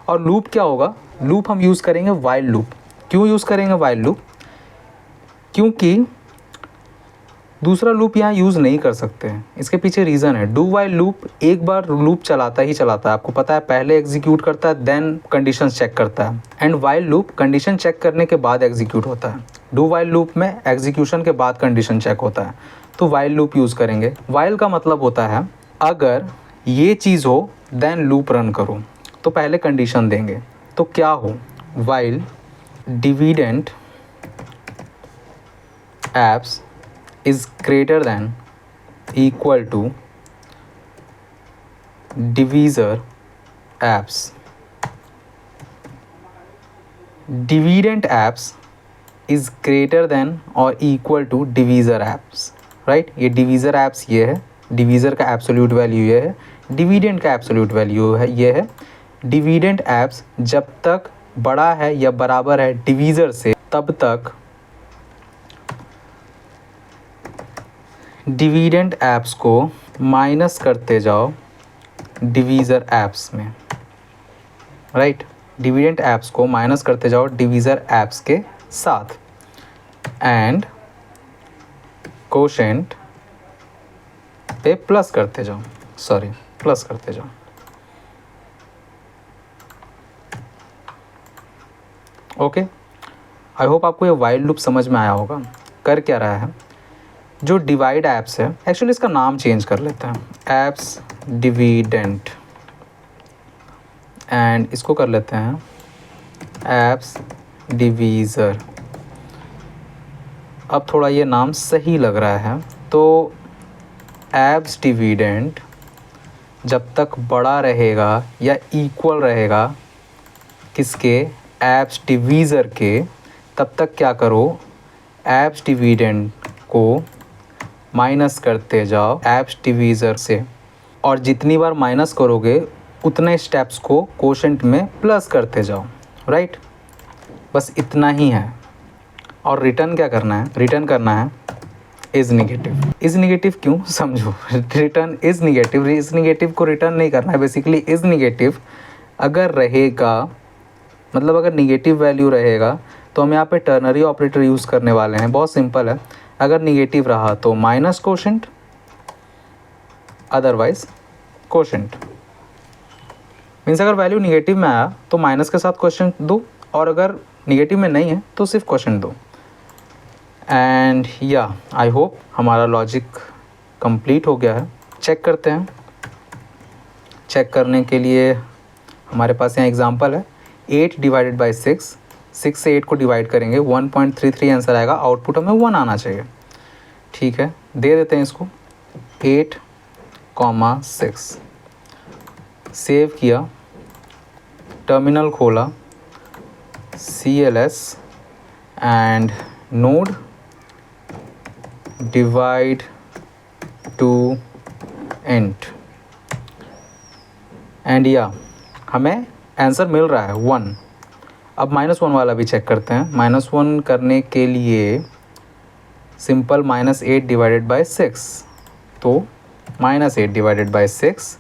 और लूप क्या होगा? लूप हम यूज़ करेंगे वाइल लूप। क्यों यूज़ करेंगे वाइल लूप? क्योंकि दूसरा लूप यहाँ यूज़ नहीं कर सकते हैं। इसके पीछे रीज़न है। डू वाइल लूप एक बार लूप चलाता ही चलाता है, आपको पता है। पहले एग्जीक्यूट करता है, देन कंडीशन चेक करता है। And while loop condition check करने के बाद एग्जीक्यूट होता है। डू वाइल लूप में एग्जीक्यूशन के बाद कंडीशन चेक होता है। तो वाइल लूप यूज़ करेंगे। वाइल का मतलब होता है अगर ये चीज़ हो देन लूप रन करो। तो पहले कंडीशन देंगे, तो क्या हो? While dividend apps is greater than equal to divisor apps. Dividend apps is greater than or equal to divisor apps. Right. ये डिवीज़र एप्स ये है, डिवीज़र का एब्सोल्यूट वैल्यू ये है, डिविडेंड का एब्सोल्यूट वैल्यू है ये है। डिविडेंड एप्स जब तक बड़ा है या बराबर है डिवीज़र से तब तक डिविडेंड एप्स को माइनस करते जाओ डिवीज़र एप्स में, राइट। डिविडेंड एप्स को माइनस करते जाओ डिवीज़र एप्स के साथ एंड कोशेंट पे प्लस करते जाओ, प्लस करते जाओ। ओके, आई होप आपको ये वाइल लूप समझ में आया होगा। कर क्या रहा है, जो डिवाइड एप्स है, एक्चुअली इसका नाम चेंज कर लेते हैं, एप्स डिविडेंट, एंड इसको कर लेते हैं एप्स डिवीज़र। अब थोड़ा ये नाम सही लग रहा है। तो एप्स डिविडेंट जब तक बड़ा रहेगा या इक्वल रहेगा किसके, एप्स डिवीज़र के, तब तक क्या करो, एप्स डिविडेंट को माइनस करते जाओ एप्स डिवीज़र से, और जितनी बार माइनस करोगे उतने स्टेप्स को कोशेंट में प्लस करते जाओ, राइट। बस इतना ही है। और रिटर्न क्या करना है, रिटर्न करना है इज़ निगेटिव। इज़ निगेटिव क्यों, समझो। Return is negative, is negative को रिटर्न नहीं करना है। बेसिकली इज़ निगेटिव अगर रहेगा, मतलब अगर निगेटिव वैल्यू रहेगा तो हम यहाँ पे टर्नरी ऑपरेटर यूज़ करने वाले हैं। बहुत सिंपल है, अगर निगेटिव रहा तो minus quotient, otherwise quotient. Means अगर वैल्यू निगेटिव में आया तो माइनस के साथ कोशेंट दो, और अगर निगेटिव में नहीं है तो सिर्फ कोशेंट दो। एंड या आई होप हमारा लॉजिक कंप्लीट हो गया है। चेक करते हैं। चेक करने के लिए हमारे पास यहाँ एग्जांपल है, 8 डिवाइडेड बाई 6, 6 से 8 को डिवाइड करेंगे 1.33 आंसर आएगा। आउटपुट हमें 1 आना चाहिए, ठीक है। दे देते हैं इसको 8,6। सेव किया, टर्मिनल खोला, CLS and node divide two int, and या हमें आंसर मिल रहा है 1। अब -1 वाला भी चेक करते हैं। -1 करने के लिए सिंपल -8 डिवाइडेड बाई 6, तो -8 डिवाइडेड बाई 6,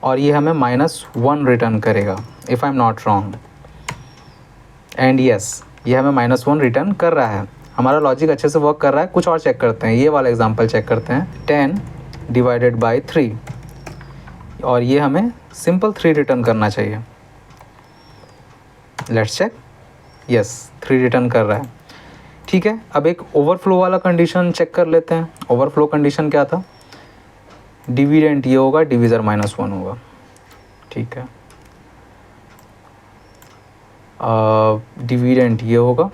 और ये हमें -1 रिटर्न करेगा if I am not wrong. And yes, ये हमें -1 रिटर्न कर रहा है। हमारा लॉजिक अच्छे से वर्क कर रहा है। कुछ और चेक करते हैं, ये वाला एग्जांपल चेक करते हैं, 10 डिवाइडेड बाई 3, और ये हमें सिंपल 3 रिटर्न करना चाहिए। लेट्स चेक, यस 3 रिटर्न कर रहा है, ठीक है। अब एक ओवरफ्लो वाला कंडीशन चेक कर लेते हैं। ओवरफ्लो कंडीशन क्या था, डिविडेंट ये होगा, डिवीज़र -1 होगा, ठीक है। डिविडेंट ये होगा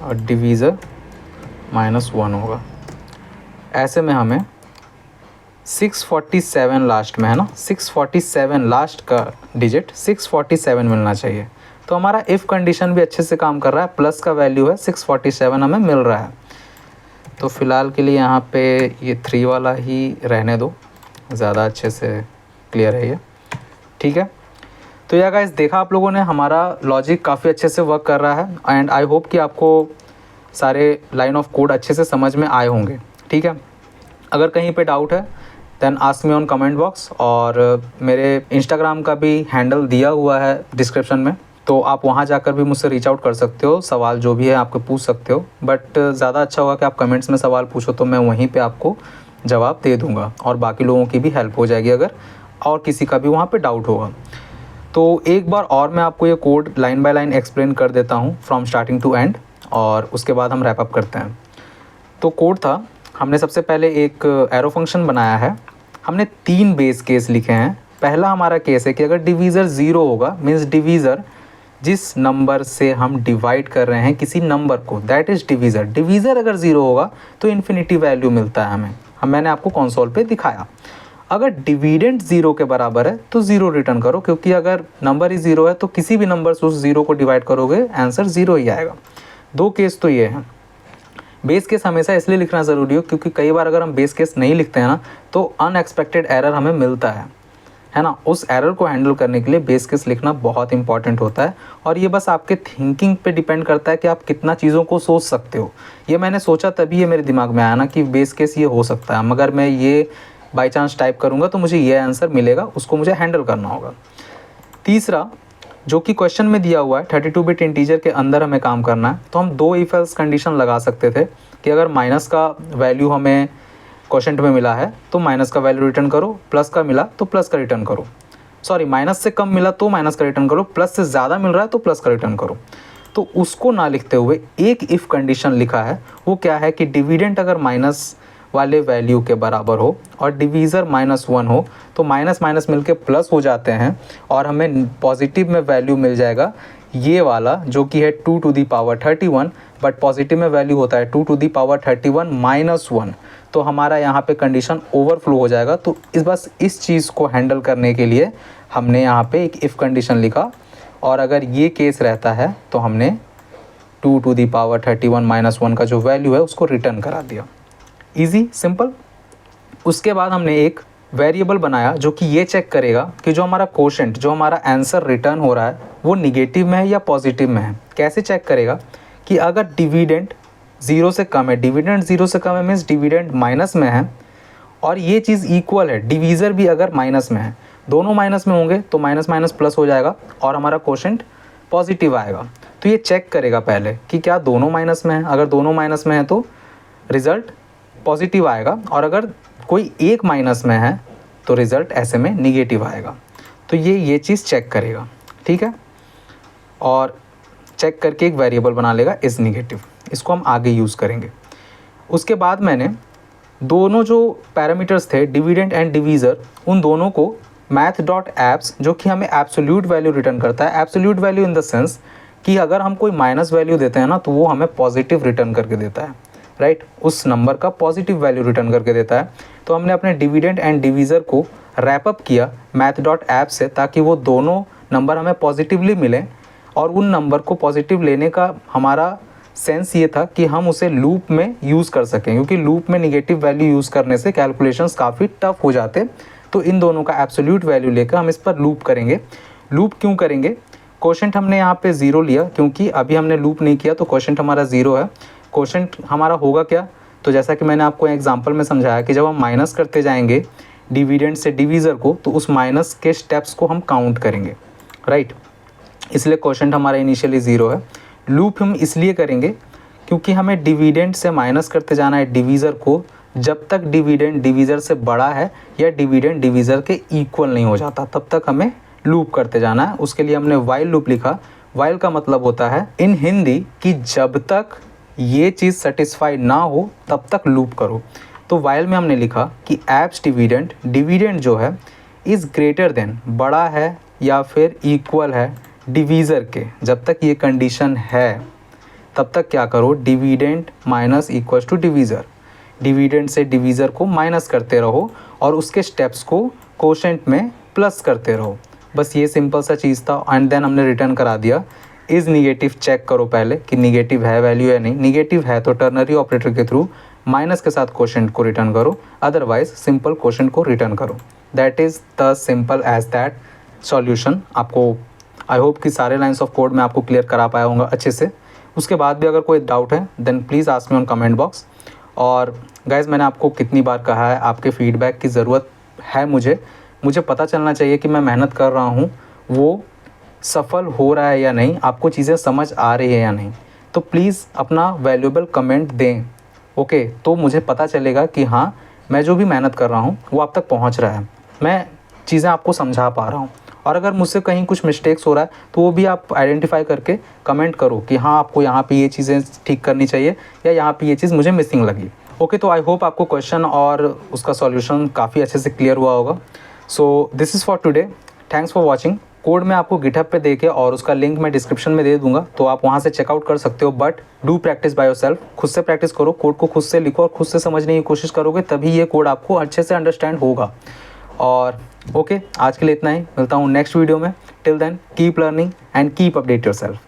और डिवीज़र -1 होगा। ऐसे में हमें 647 लास्ट में है ना, 647 लास्ट का डिजिट 647 मिलना चाहिए। तो हमारा इफ़ कंडीशन भी अच्छे से काम कर रहा है, प्लस का वैल्यू है 647 हमें मिल रहा है। तो फ़िलहाल के लिए यहाँ पे ये 3 वाला ही रहने दो, ज़्यादा अच्छे से क्लियर है ये, ठीक है। तो या गाइस, देखा आप लोगों ने, हमारा लॉजिक काफ़ी अच्छे से वर्क कर रहा है। एंड आई होप कि आपको सारे लाइन ऑफ कोड अच्छे से समझ में आए होंगे, ठीक है। अगर कहीं पे डाउट है then ask me on comment box, और मेरे इंस्टाग्राम का भी हैंडल दिया हुआ है डिस्क्रिप्शन में, तो आप वहाँ जाकर भी मुझसे रीच आउट कर सकते हो। सवाल जो भी है आपको पूछ सकते हो, बट ज़्यादा अच्छा होगा कि आप कमेंट्स में सवाल पूछो, तो मैं वहीं पे आपको जवाब दे दूँगा, और बाकी लोगों की भी हेल्प हो जाएगी अगर और किसी का भी वहाँ पे डाउट होगा। तो एक बार और मैं आपको ये code line by line explain कर देता हूँ फ्रॉम स्टार्टिंग टू एंड, और उसके बाद हम रैप अप करते हैं। तो कोड था, हमने सबसे पहले एक एरो फंक्शन बनाया है। हमने 3 बेस केस लिखे हैं। पहला हमारा केस है कि अगर डिवीज़र 0 होगा, मीन्स डिवीज़र जिस नंबर से हम डिवाइड कर रहे हैं किसी नंबर को, दैट इज़ डिवीज़र। डिवीज़र अगर 0 होगा तो इन्फिनिटी वैल्यू मिलता है हमें। मैंने आपको कंसोल पे दिखाया। अगर डिविडेंड 0 के बराबर है तो 0 रिटर्न करो, क्योंकि अगर नंबर ही 0 है तो किसी भी नंबर से उस 0 को डिवाइड करोगे आंसर 0 ही आएगा। 2 केस तो ये हैं। बेस केस हमेशा इसलिए लिखना ज़रूरी हो क्योंकि कई बार अगर हम बेस केस नहीं लिखते हैं ना तो अनएक्सपेक्टेड एरर हमें मिलता है ना। उस एरर को हैंडल करने के लिए बेस केस लिखना बहुत इंपॉर्टेंट होता है। और ये बस आपके थिंकिंग पे डिपेंड करता है कि आप कितना चीज़ों को सोच सकते हो। ये मैंने सोचा तभी ये मेरे दिमाग में आया ना कि बेस केस ये हो सकता है, मगर मैं ये बाई चांस टाइप करूँगा तो मुझे ये आंसर मिलेगा, उसको मुझे हैंडल करना होगा। तीसरा, जो कि क्वेश्चन में दिया हुआ है 32 बिट इंटीजर के अंदर हमें काम करना है, तो हम 2 इफ एल्स कंडीशन लगा सकते थे कि अगर माइनस का वैल्यू हमें क्वेश्चन में मिला है तो माइनस का वैल्यू रिटर्न करो, प्लस का मिला तो प्लस का रिटर्न करो, सॉरी माइनस से कम मिला तो माइनस का रिटर्न करो, प्लस से ज़्यादा मिल रहा है तो प्लस का रिटर्न करो। तो उसको ना लिखते हुए एक इफ़ कंडीशन लिखा है, वो क्या है कि डिविडेंट अगर माइनस वाले वैल्यू के बराबर हो और डिवीज़र -1 हो तो माइनस माइनस मिलके प्लस हो जाते हैं और हमें पॉजिटिव में वैल्यू मिल जाएगा ये वाला, जो कि है 2 to the power 31, but positive में वैल्यू होता है 2 to the power 31 -1। तो हमारा यहाँ पे कंडीशन ओवरफ्लो हो जाएगा। तो बस इस चीज़ को हैंडल करने के लिए हमने यहाँ पे एक इफ़ कंडीशन लिखा, और अगर ये केस रहता है तो हमने 2 to the power 31 -1 का जो वैल्यू है उसको रिटर्न करा दिया। Easy, simple. उसके बाद हमने एक वेरिएबल बनाया जो कि ये चेक करेगा कि जो हमारा कोशेंट, जो हमारा आंसर रिटर्न हो रहा है वो निगेटिव में है या पॉजिटिव में है। कैसे चेक करेगा कि अगर डिविडेंड 0 से कम है, डिविडेंड 0 से कम है मीन्स डिविडेंड माइनस में है, और ये चीज़ इक्वल है, डिवीज़र भी अगर माइनस में है, दोनों माइनस में होंगे तो माइनस माइनस प्लस हो जाएगा और हमारा कोशेंट पॉजिटिव आएगा। तो ये चेक करेगा पहले कि क्या दोनों माइनस में है, अगर दोनों माइनस में है तो रिज़ल्ट पॉजिटिव आएगा, और अगर कोई एक माइनस में है तो रिज़ल्ट ऐसे में निगेटिव आएगा। तो ये चीज़ चेक करेगा, ठीक है, और चेक करके एक वेरिएबल बना लेगा इज़ निगेटिव। इसको हम आगे यूज़ करेंगे। उसके बाद मैंने दोनों जो पैरामीटर्स थे डिविडेंड एंड डिवीज़र, उन दोनों को math.apps, जो कि हमें एब्सोल्यूट वैल्यू रिटर्न करता है, absolute value in the sense कि अगर हम कोई माइनस वैल्यू देते हैं ना तो वो हमें पॉजिटिव रिटर्न करके देता है, राइट, उस नंबर का पॉजिटिव वैल्यू रिटर्न करके देता है। तो हमने अपने डिविडेंड एंड डिवीज़र को रैप अप किया math.app से, ताकि वो दोनों नंबर हमें पॉजिटिवली मिलें, और उन नंबर को पॉजिटिव लेने का हमारा सेंस ये था कि हम उसे लूप में यूज़ कर सकें, क्योंकि लूप में निगेटिव वैल्यू यूज़ करने से कैलकुलेशंस काफ़ी टफ हो जाते। तो इन दोनों का एब्सोल्यूट वैल्यू लेकर हम इस पर लूप करेंगे। लूप क्यों करेंगे? कोशेंट हमने यहाँ पे 0 लिया क्योंकि अभी हमने लूप नहीं किया, तो कोशेंट हमारा 0 है। कोशेंट हमारा होगा क्या? तो जैसा कि मैंने आपको एग्जाम्पल में समझाया कि जब हम माइनस करते जाएंगे डिविडेंड से डिवीज़र को, तो उस माइनस के स्टेप्स को हम काउंट करेंगे, राइट, इसलिए कोशेंट हमारा इनिशियली 0 है। लूप हम इसलिए करेंगे क्योंकि हमें डिविडेंड से माइनस करते जाना है डिवीज़र को, जब तक डिविडेंड डिवीज़र से बड़ा है या डिविडेंड डिवीज़र के इक्वल नहीं हो जाता, तब तक हमें लूप करते जाना है। उसके लिए हमने वाइल लूप लिखा। वाइल का मतलब होता है इन हिंदी कि जब तक ये चीज़ सेटिस्फाई ना हो तब तक लूप करो। तो वाइल में हमने लिखा कि एप्स डिविडेंड, डिविडेंड जो है इज़ ग्रेटर देन, बड़ा है या फिर इक्वल है डिवीज़र के। जब तक ये कंडीशन है तब तक क्या करो, dividend minus equals to divisor, dividend से डिवीज़र को माइनस करते रहो और उसके स्टेप्स को कोशेंट में प्लस करते रहो। बस ये सिंपल सा चीज़ था। एंड देन हमने रिटर्न करा दिया इज़ निगेटिव। चेक करो पहले कि निगेटिव है वैल्यू या नहीं। निगेटिव है तो टर्नरी ऑपरेटर के थ्रू माइनस के साथ कोशेंट को रिटर्न करो, अदरवाइज सिंपल कोशेंट को रिटर्न करो। That is the simple as that solution. आपको आई होप कि सारे लाइन्स ऑफ कोड में आपको क्लियर करा पाया होगा अच्छे से। उसके बाद भी अगर कोई डाउट है then please ask me on comment box. और गाइज़, मैंने आपको कितनी बार कहा है, आपके फीडबैक की ज़रूरत है मुझे पता चलना चाहिए कि मैं मेहनत कर रहा हूँ वो सफल हो रहा है या नहीं, आपको चीज़ें समझ आ रही है या नहीं। तो प्लीज़ अपना वैल्यूएबल कमेंट दें, ओके, तो मुझे पता चलेगा कि हाँ, मैं जो भी मेहनत कर रहा हूँ वो आप तक पहुँच रहा है, मैं चीज़ें आपको समझा पा रहा हूँ। और अगर मुझसे कहीं कुछ मिस्टेक्स हो रहा है तो वो भी आप आइडेंटिफाई करके कमेंट करो कि हाँ, आपको यहाँ पे ये चीज़ें ठीक करनी चाहिए या यहाँ पे ये चीज़ मुझे मिसिंग लगी। ओके, तो आई होप आपको क्वेश्चन और उसका सॉल्यूशन काफ़ी अच्छे से क्लियर हुआ होगा। So this is for today, thanks for watching. Code मैं आपको गिटहब पे देके और उसका लिंक मैं डिस्क्रिप्शन में दे दूंगा, तो आप वहाँ से चेकआउट कर सकते हो। But do practice by yourself, खुद से प्रैक्टिस करो, कोड को खुद से लिखो और खुद से समझने की कोशिश करोगे, तभी ये कोड आपको अच्छे से अंडरस्टैंड होगा। और ओके, आज के लिए इतना ही, मिलता हूँ नेक्स्ट वीडियो में। Till then keep learning and keep update yourself.